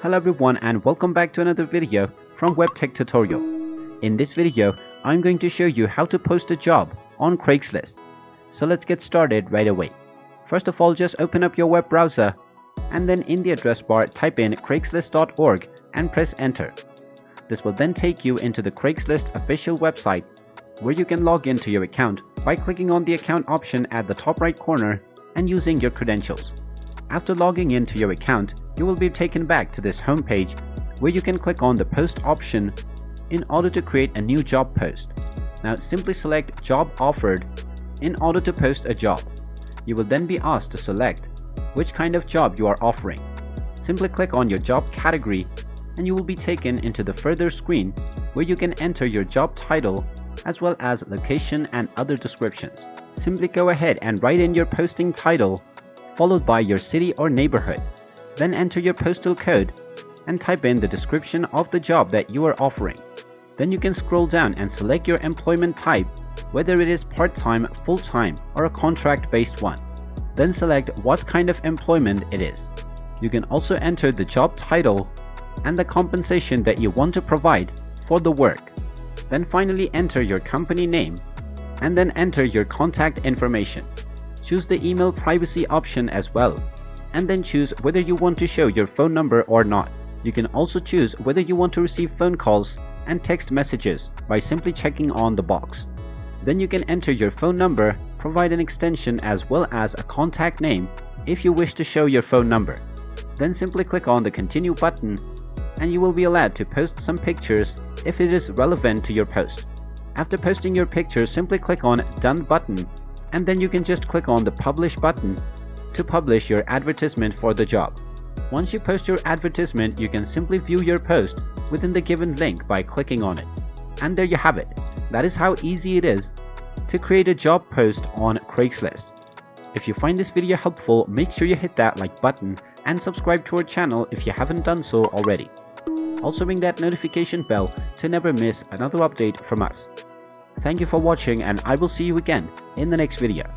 Hello everyone and welcome back to another video from Webtech Tutorial. In this video, I'm going to show you how to post a job on Craigslist. So let's get started right away. First of all, just open up your web browser and then in the address bar type in craigslist.org and press enter. This will then take you into the Craigslist official website where you can log into your account by clicking on the account option at the top right corner and using your credentials. After logging into your account, you will be taken back to this home page where you can click on the post option in order to create a new job post. Now simply select job offered in order to post a job. You will then be asked to select which kind of job you are offering. Simply click on your job category and you will be taken into the further screen where you can enter your job title as well as location and other descriptions. Simply go ahead and write in your posting title followed by your city or neighborhood. Then enter your postal code and type in the description of the job that you are offering. Then you can scroll down and select your employment type, whether it is part-time, full-time, or a contract-based one. Then select what kind of employment it is. You can also enter the job title and the compensation that you want to provide for the work. Then finally enter your company name and then enter your contact information. Choose the email privacy option as well, and then choose whether you want to show your phone number or not. You can also choose whether you want to receive phone calls and text messages by simply checking on the box. Then you can enter your phone number, provide an extension as well as a contact name if you wish to show your phone number. Then simply click on the continue button and you will be allowed to post some pictures if it is relevant to your post. After posting your picture, simply click on done button and then you can just click on the publish button to publish your advertisement for the job. Once you post your advertisement, you can simply view your post within the given link by clicking on it. And there you have it. That is how easy it is to create a job post on Craigslist. If you find this video helpful, make sure you hit that like button and subscribe to our channel if you haven't done so already. Also ring that notification bell to never miss another update from us. Thank you for watching and I will see you again in the next video.